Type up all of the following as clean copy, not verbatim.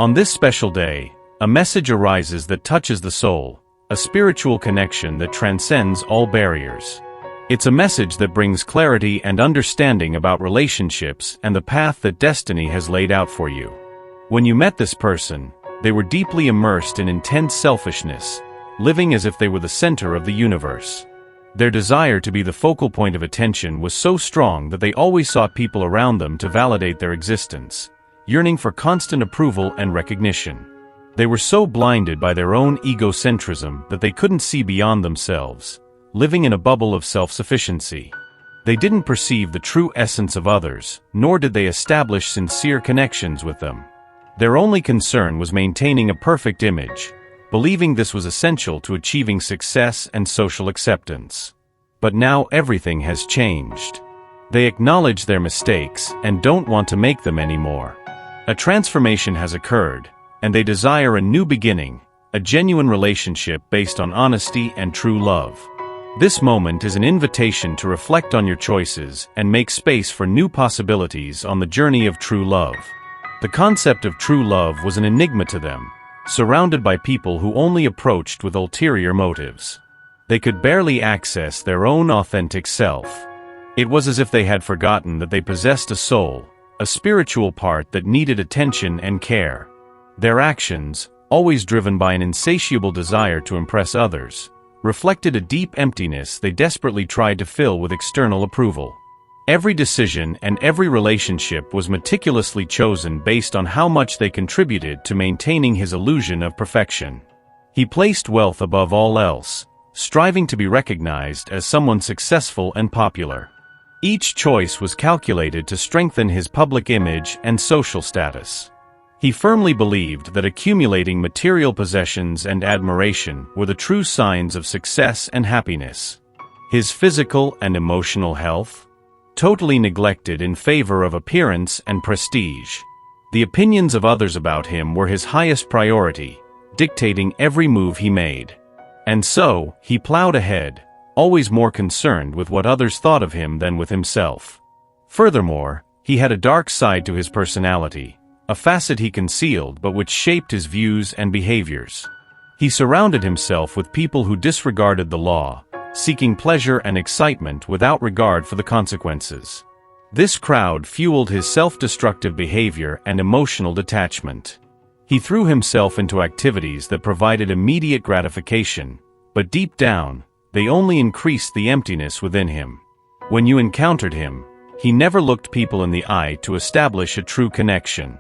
On this special day, a message arises that touches the soul, a spiritual connection that transcends all barriers. It's a message that brings clarity and understanding about relationships and the path that destiny has laid out for you. When you met this person, they were deeply immersed in intense selfishness, living as if they were the center of the universe. Their desire to be the focal point of attention was so strong that they always sought people around them to validate their existence, yearning for constant approval and recognition. They were so blinded by their own egocentrism that they couldn't see beyond themselves, living in a bubble of self-sufficiency. They didn't perceive the true essence of others, nor did they establish sincere connections with them. Their only concern was maintaining a perfect image, believing this was essential to achieving success and social acceptance. But now everything has changed. They acknowledge their mistakes and don't want to make them anymore. A transformation has occurred, and they desire a new beginning, a genuine relationship based on honesty and true love. This moment is an invitation to reflect on your choices and make space for new possibilities on the journey of true love. The concept of true love was an enigma to them, surrounded by people who only approached with ulterior motives. They could barely access their own authentic self. It was as if they had forgotten that they possessed a soul, a spiritual part that needed attention and care. Their actions, always driven by an insatiable desire to impress others, reflected a deep emptiness they desperately tried to fill with external approval. Every decision and every relationship was meticulously chosen based on how much they contributed to maintaining his illusion of perfection. He placed wealth above all else, striving to be recognized as someone successful and popular. Each choice was calculated to strengthen his public image and social status. He firmly believed that accumulating material possessions and admiration were the true signs of success and happiness. His physical and emotional health, totally neglected in favor of appearance and prestige. The opinions of others about him were his highest priority, dictating every move he made. And so, he plowed ahead, always more concerned with what others thought of him than with himself. Furthermore, he had a dark side to his personality, a facet he concealed but which shaped his views and behaviors. He surrounded himself with people who disregarded the law, seeking pleasure and excitement without regard for the consequences. This crowd fueled his self-destructive behavior and emotional detachment. He threw himself into activities that provided immediate gratification, but deep down, they only increased the emptiness within him. When you encountered him, he never looked people in the eye to establish a true connection.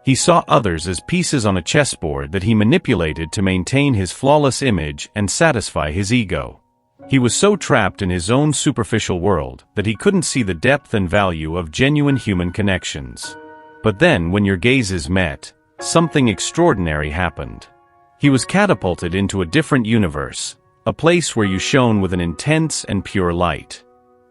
He saw others as pieces on a chessboard that he manipulated to maintain his flawless image and satisfy his ego. He was so trapped in his own superficial world that he couldn't see the depth and value of genuine human connections. But then, when your gazes met, something extraordinary happened. He was catapulted into a different universe, a place where you shone with an intense and pure light.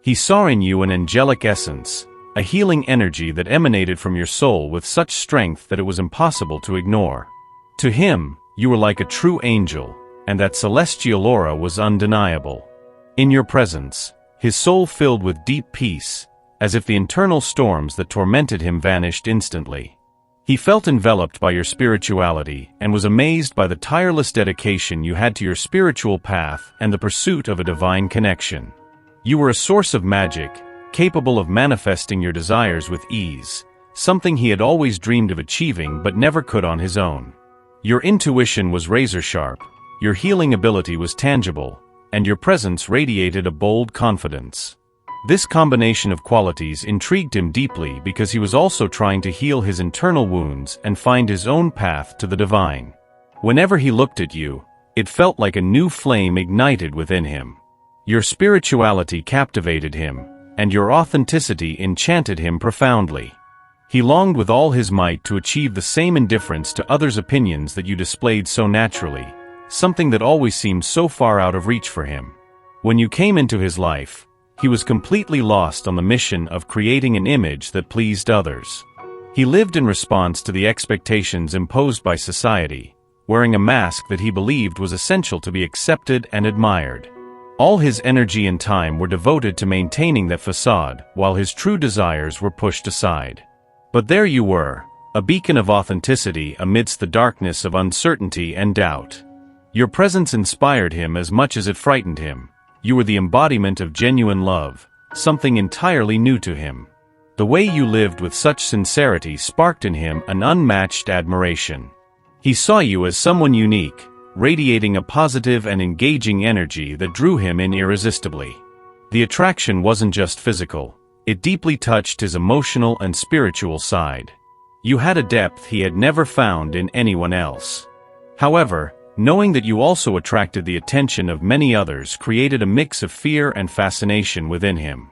He saw in you an angelic essence, a healing energy that emanated from your soul with such strength that it was impossible to ignore. To him, you were like a true angel, and that celestial aura was undeniable. In your presence, his soul filled with deep peace, as if the internal storms that tormented him vanished instantly. He felt enveloped by your spirituality and was amazed by the tireless dedication you had to your spiritual path and the pursuit of a divine connection. You were a source of magic, capable of manifesting your desires with ease, something he had always dreamed of achieving but never could on his own. Your intuition was razor-sharp, your healing ability was tangible, and your presence radiated a bold confidence. This combination of qualities intrigued him deeply because he was also trying to heal his internal wounds and find his own path to the divine. Whenever he looked at you, it felt like a new flame ignited within him. Your spirituality captivated him, and your authenticity enchanted him profoundly. He longed with all his might to achieve the same indifference to others' opinions that you displayed so naturally, something that always seemed so far out of reach for him. When you came into his life, he was completely lost on the mission of creating an image that pleased others. He lived in response to the expectations imposed by society, wearing a mask that he believed was essential to be accepted and admired. All his energy and time were devoted to maintaining that facade, while his true desires were pushed aside. But there you were, a beacon of authenticity amidst the darkness of uncertainty and doubt. Your presence inspired him as much as it frightened him. You were the embodiment of genuine love, something entirely new to him. The way you lived with such sincerity sparked in him an unmatched admiration. He saw you as someone unique, radiating a positive and engaging energy that drew him in irresistibly. The attraction wasn't just physical, it deeply touched his emotional and spiritual side. You had a depth he had never found in anyone else. However, knowing that you also attracted the attention of many others created a mix of fear and fascination within him.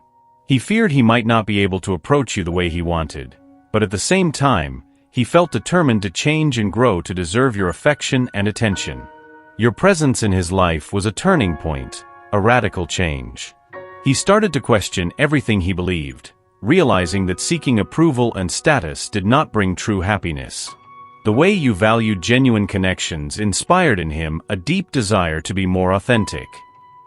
He feared he might not be able to approach you the way he wanted, but at the same time, he felt determined to change and grow to deserve your affection and attention. Your presence in his life was a turning point, a radical change. He started to question everything he believed, realizing that seeking approval and status did not bring true happiness. The way you valued genuine connections inspired in him a deep desire to be more authentic.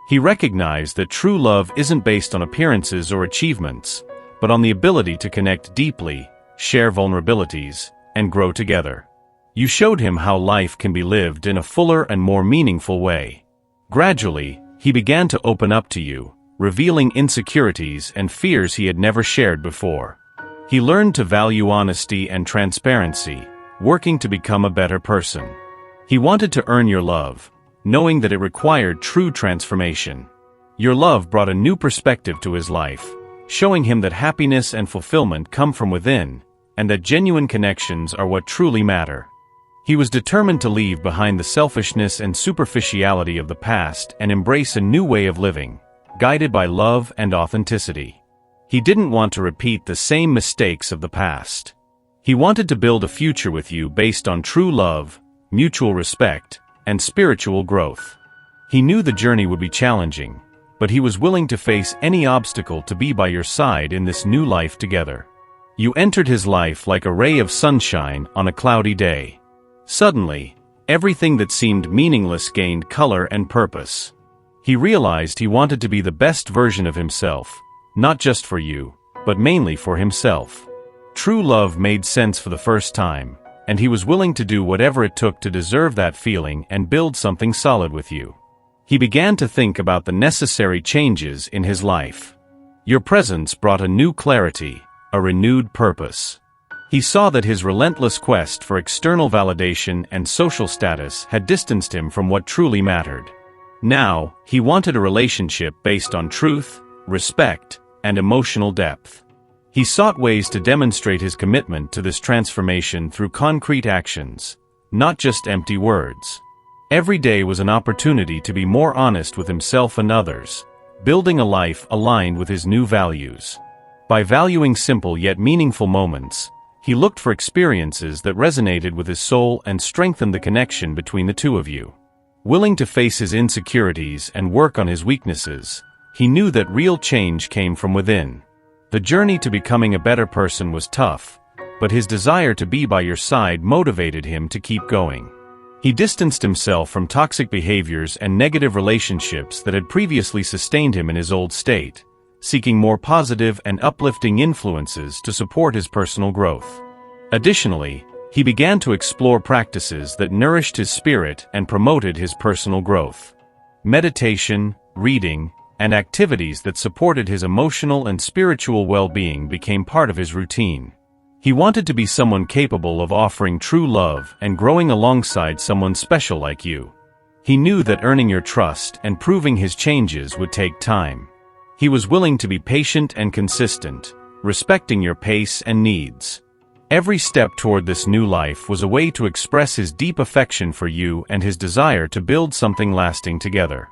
He recognized that true love isn't based on appearances or achievements, but on the ability to connect deeply, share vulnerabilities, and grow together. You showed him how life can be lived in a fuller and more meaningful way. Gradually, he began to open up to you, revealing insecurities and fears he had never shared before. He learned to value honesty and transparency, working to become a better person. He wanted to earn your love, knowing that it required true transformation. Your love brought a new perspective to his life, showing him that happiness and fulfillment come from within, and that genuine connections are what truly matter. He was determined to leave behind the selfishness and superficiality of the past and embrace a new way of living, guided by love and authenticity. He didn't want to repeat the same mistakes of the past. He wanted to build a future with you based on true love, mutual respect, and spiritual growth. He knew the journey would be challenging, but he was willing to face any obstacle to be by your side in this new life together. You entered his life like a ray of sunshine on a cloudy day. Suddenly, everything that seemed meaningless gained color and purpose. He realized he wanted to be the best version of himself, not just for you, but mainly for himself. True love made sense for the first time, and he was willing to do whatever it took to deserve that feeling and build something solid with you. He began to think about the necessary changes in his life. Your presence brought a new clarity, a renewed purpose. He saw that his relentless quest for external validation and social status had distanced him from what truly mattered. Now, he wanted a relationship based on truth, respect, and emotional depth. He sought ways to demonstrate his commitment to this transformation through concrete actions, not just empty words. Every day was an opportunity to be more honest with himself and others, building a life aligned with his new values. By valuing simple yet meaningful moments, he looked for experiences that resonated with his soul and strengthened the connection between the two of you. Willing to face his insecurities and work on his weaknesses, he knew that real change came from within. The journey to becoming a better person was tough, but his desire to be by your side motivated him to keep going. He distanced himself from toxic behaviors and negative relationships that had previously sustained him in his old state, seeking more positive and uplifting influences to support his personal growth. Additionally, he began to explore practices that nourished his spirit and promoted his personal growth. Meditation, reading, and activities that supported his emotional and spiritual well-being became part of his routine. He wanted to be someone capable of offering true love and growing alongside someone special like you. He knew that earning your trust and proving his changes would take time. He was willing to be patient and consistent, respecting your pace and needs. Every step toward this new life was a way to express his deep affection for you and his desire to build something lasting together.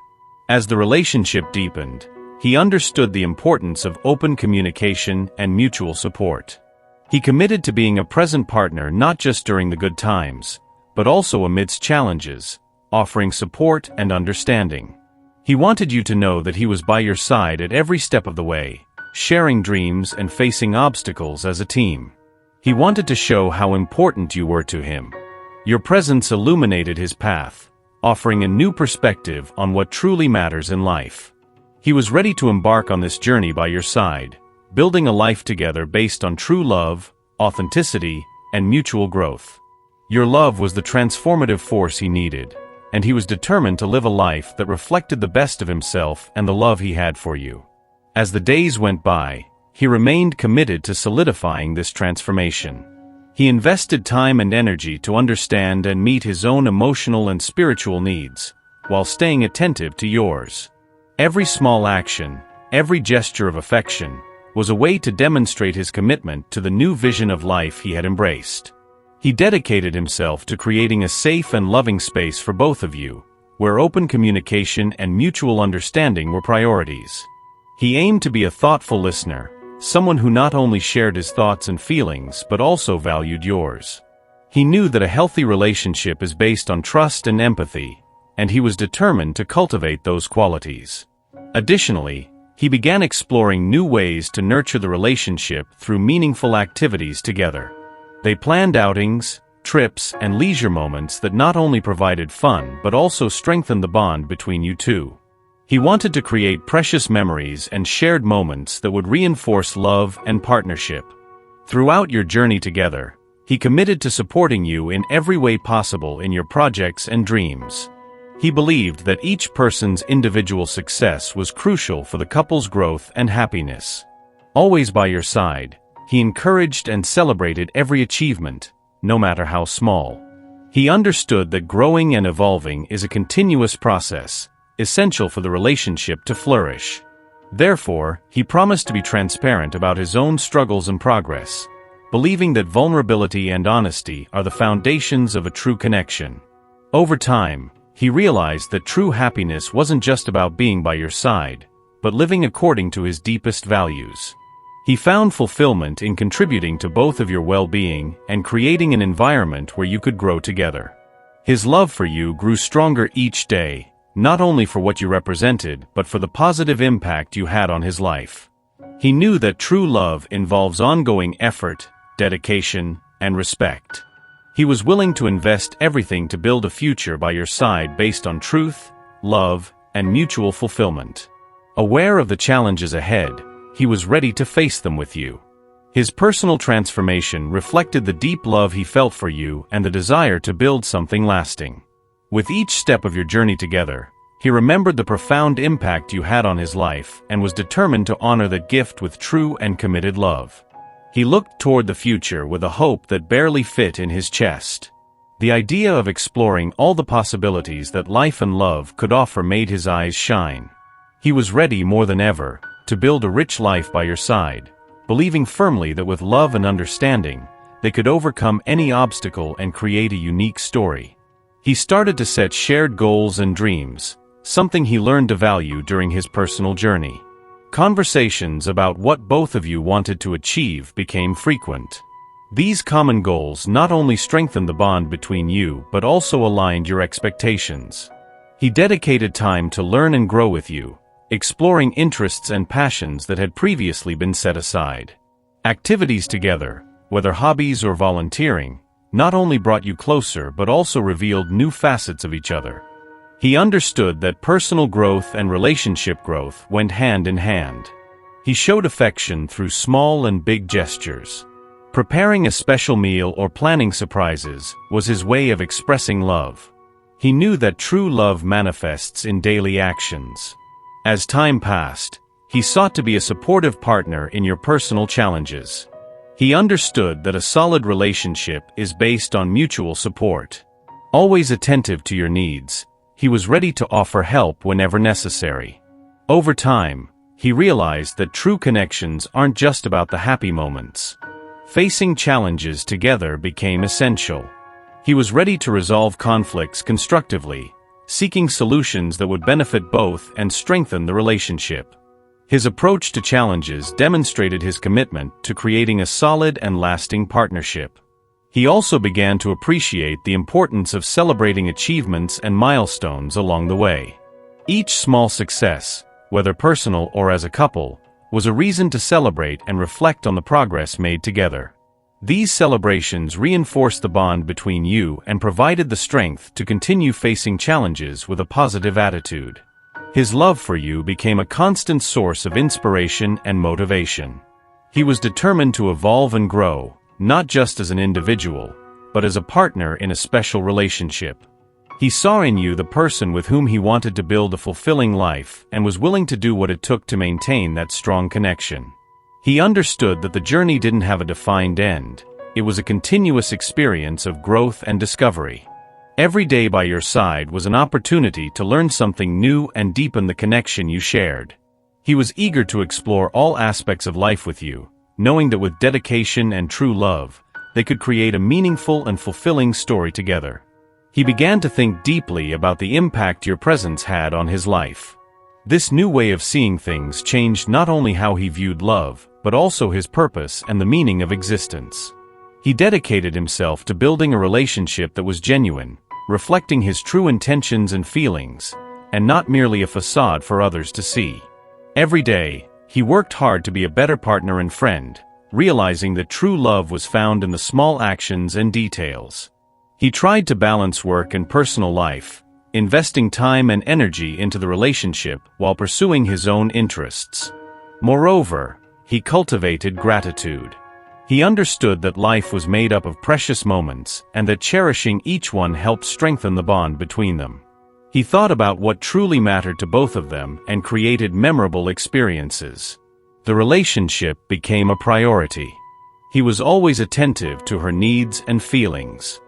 As the relationship deepened, he understood the importance of open communication and mutual support. He committed to being a present partner not just during the good times, but also amidst challenges, offering support and understanding. He wanted you to know that he was by your side at every step of the way, sharing dreams and facing obstacles as a team. He wanted to show how important you were to him. Your presence illuminated his path, offering a new perspective on what truly matters in life. He was ready to embark on this journey by your side, building a life together based on true love, authenticity, and mutual growth. Your love was the transformative force he needed, and he was determined to live a life that reflected the best of himself and the love he had for you. As the days went by, he remained committed to solidifying this transformation. He invested time and energy to understand and meet his own emotional and spiritual needs, while staying attentive to yours. Every small action, every gesture of affection, was a way to demonstrate his commitment to the new vision of life he had embraced. He dedicated himself to creating a safe and loving space for both of you, where open communication and mutual understanding were priorities. He aimed to be a thoughtful listener, someone who not only shared his thoughts and feelings but also valued yours. He knew that a healthy relationship is based on trust and empathy, and he was determined to cultivate those qualities. Additionally, he began exploring new ways to nurture the relationship through meaningful activities together. They planned outings, trips, and leisure moments that not only provided fun but also strengthened the bond between you two. He wanted to create precious memories and shared moments that would reinforce love and partnership. Throughout your journey together, he committed to supporting you in every way possible in your projects and dreams. He believed that each person's individual success was crucial for the couple's growth and happiness. Always by your side, he encouraged and celebrated every achievement, no matter how small. He understood that growing and evolving is a continuous process, essential for the relationship to flourish. Therefore, he promised to be transparent about his own struggles and progress, believing that vulnerability and honesty are the foundations of a true connection. Over time, he realized that true happiness wasn't just about being by your side, but living according to his deepest values. He found fulfillment in contributing to both of your well-being and creating an environment where you could grow together. His love for you grew stronger each day, not only for what you represented, but for the positive impact you had on his life. He knew that true love involves ongoing effort, dedication, and respect. He was willing to invest everything to build a future by your side based on truth, love, and mutual fulfillment. Aware of the challenges ahead, he was ready to face them with you. His personal transformation reflected the deep love he felt for you and the desire to build something lasting. With each step of your journey together, he remembered the profound impact you had on his life and was determined to honor that gift with true and committed love. He looked toward the future with a hope that barely fit in his chest. The idea of exploring all the possibilities that life and love could offer made his eyes shine. He was ready more than ever to build a rich life by your side, believing firmly that with love and understanding, they could overcome any obstacle and create a unique story. He started to set shared goals and dreams, something he learned to value during his personal journey. Conversations about what both of you wanted to achieve became frequent. These common goals not only strengthened the bond between you but also aligned your expectations. He dedicated time to learn and grow with you, exploring interests and passions that had previously been set aside. Activities together, whether hobbies or volunteering, not only brought you closer but also revealed new facets of each other. He understood that personal growth and relationship growth went hand in hand. He showed affection through small and big gestures. Preparing a special meal or planning surprises was his way of expressing love. He knew that true love manifests in daily actions. As time passed, he sought to be a supportive partner in your personal challenges. He understood that a solid relationship is based on mutual support. Always attentive to your needs, he was ready to offer help whenever necessary. Over time, he realized that true connections aren't just about the happy moments. Facing challenges together became essential. He was ready to resolve conflicts constructively, seeking solutions that would benefit both and strengthen the relationship. His approach to challenges demonstrated his commitment to creating a solid and lasting partnership. He also began to appreciate the importance of celebrating achievements and milestones along the way. Each small success, whether personal or as a couple, was a reason to celebrate and reflect on the progress made together. These celebrations reinforced the bond between you and provided the strength to continue facing challenges with a positive attitude. His love for you became a constant source of inspiration and motivation. He was determined to evolve and grow, not just as an individual, but as a partner in a special relationship. He saw in you the person with whom he wanted to build a fulfilling life and was willing to do what it took to maintain that strong connection. He understood that the journey didn't have a defined end. It was a continuous experience of growth and discovery. Every day by your side was an opportunity to learn something new and deepen the connection you shared. He was eager to explore all aspects of life with you, knowing that with dedication and true love, they could create a meaningful and fulfilling story together. He began to think deeply about the impact your presence had on his life. This new way of seeing things changed not only how he viewed love, but also his purpose and the meaning of existence. He dedicated himself to building a relationship that was genuine, reflecting his true intentions and feelings, and not merely a facade for others to see. Every day, he worked hard to be a better partner and friend, realizing that true love was found in the small actions and details. He tried to balance work and personal life, investing time and energy into the relationship while pursuing his own interests. Moreover, he cultivated gratitude. He understood that life was made up of precious moments and that cherishing each one helped strengthen the bond between them. He thought about what truly mattered to both of them and created memorable experiences. The relationship became a priority. He was always attentive to her needs and feelings.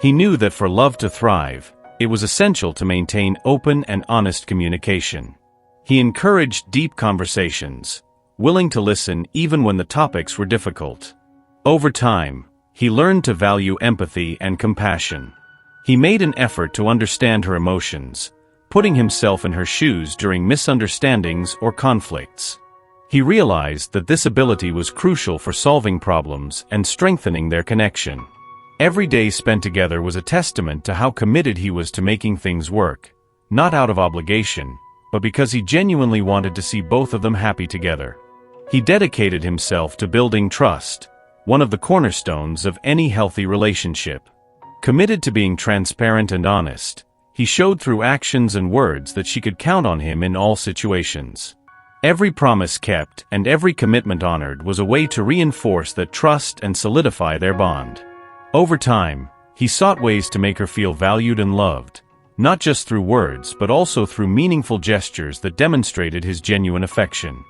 He knew that for love to thrive, it was essential to maintain open and honest communication. He encouraged deep conversations, willing to listen even when the topics were difficult. Over time, he learned to value empathy and compassion. He made an effort to understand her emotions, putting himself in her shoes during misunderstandings or conflicts. He realized that this ability was crucial for solving problems and strengthening their connection. Every day spent together was a testament to how committed he was to making things work, not out of obligation, but because he genuinely wanted to see both of them happy together. He dedicated himself to building trust, one of the cornerstones of any healthy relationship. Committed to being transparent and honest, he showed through actions and words that she could count on him in all situations. Every promise kept and every commitment honored was a way to reinforce that trust and solidify their bond. Over time, he sought ways to make her feel valued and loved, not just through words but also through meaningful gestures that demonstrated his genuine affection.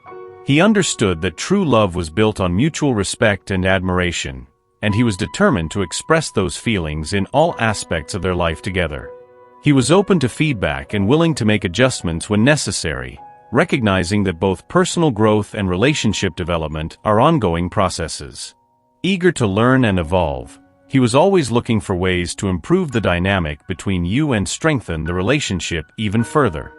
He understood that true love was built on mutual respect and admiration, and he was determined to express those feelings in all aspects of their life together. He was open to feedback and willing to make adjustments when necessary, recognizing that both personal growth and relationship development are ongoing processes. Eager to learn and evolve, he was always looking for ways to improve the dynamic between you and strengthen the relationship even further.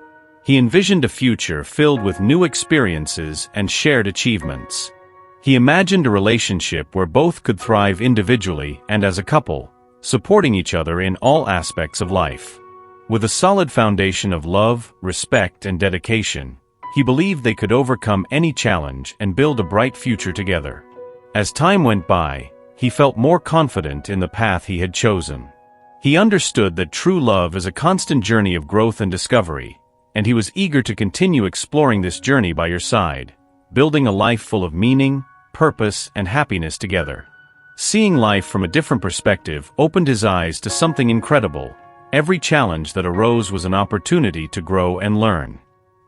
He envisioned a future filled with new experiences and shared achievements. He imagined a relationship where both could thrive individually and as a couple, supporting each other in all aspects of life. With a solid foundation of love, respect, and dedication, he believed they could overcome any challenge and build a bright future together. As time went by, he felt more confident in the path he had chosen. He understood that true love is a constant journey of growth and discovery, and he was eager to continue exploring this journey by your side, building a life full of meaning, purpose, and happiness together. Seeing life from a different perspective opened his eyes to something incredible. Every challenge that arose was an opportunity to grow and learn.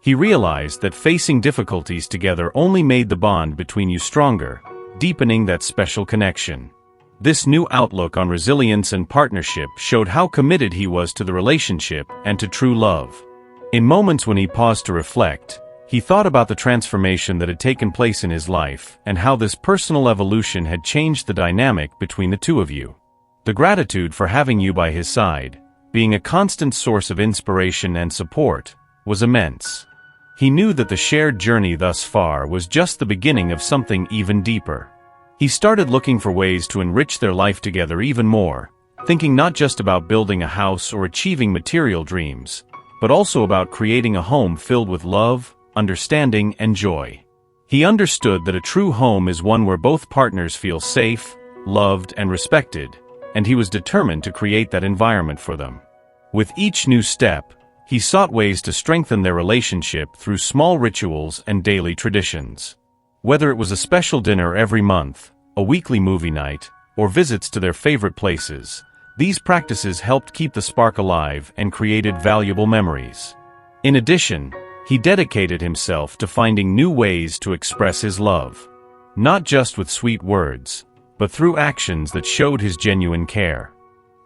He realized that facing difficulties together only made the bond between you stronger, deepening that special connection. This new outlook on resilience and partnership showed how committed he was to the relationship and to true love. In moments when he paused to reflect, he thought about the transformation that had taken place in his life and how this personal evolution had changed the dynamic between the two of you. The gratitude for having you by his side, being a constant source of inspiration and support, was immense. He knew that the shared journey thus far was just the beginning of something even deeper. He started looking for ways to enrich their life together even more, thinking not just about building a house or achieving material dreams, but also about creating a home filled with love, understanding, and joy. He understood that a true home is one where both partners feel safe, loved, and respected, and he was determined to create that environment for them. With each new step, he sought ways to strengthen their relationship through small rituals and daily traditions. Whether it was a special dinner every month, a weekly movie night, or visits to their favorite places. These practices helped keep the spark alive and created valuable memories. In addition, he dedicated himself to finding new ways to express his love. Not just with sweet words, but through actions that showed his genuine care.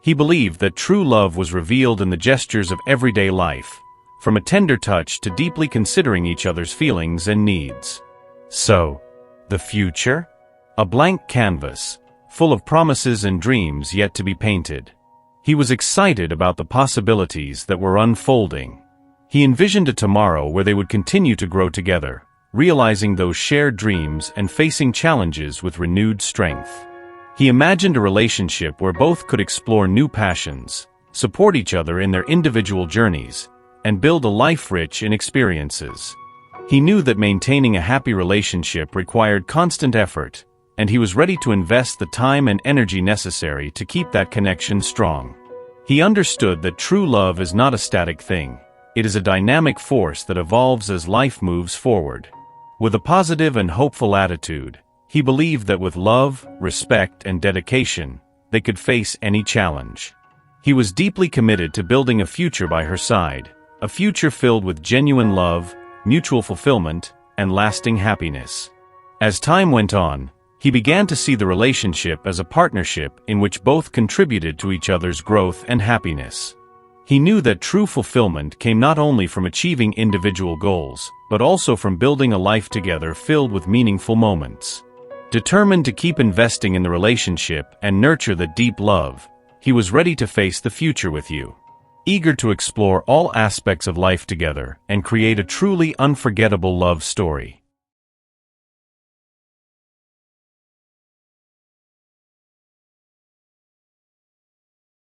He believed that true love was revealed in the gestures of everyday life, from a tender touch to deeply considering each other's feelings and needs. So, the future? A blank canvas, full of promises and dreams yet to be painted. He was excited about the possibilities that were unfolding. He envisioned a tomorrow where they would continue to grow together, realizing those shared dreams and facing challenges with renewed strength. He imagined a relationship where both could explore new passions, support each other in their individual journeys, and build a life rich in experiences. He knew that maintaining a happy relationship required constant effort, and he was ready to invest the time and energy necessary to keep that connection strong. He understood that true love is not a static thing. It is a dynamic force that evolves as life moves forward. With a positive and hopeful attitude, he believed that with love, respect, and dedication, they could face any challenge. He was deeply committed to building a future by her side, a future filled with genuine love, mutual fulfillment, and lasting happiness. As time went on, he began to see the relationship as a partnership in which both contributed to each other's growth and happiness. He knew that true fulfillment came not only from achieving individual goals, but also from building a life together filled with meaningful moments. Determined to keep investing in the relationship and nurture the deep love, he was ready to face the future with you. Eager to explore all aspects of life together and create a truly unforgettable love story.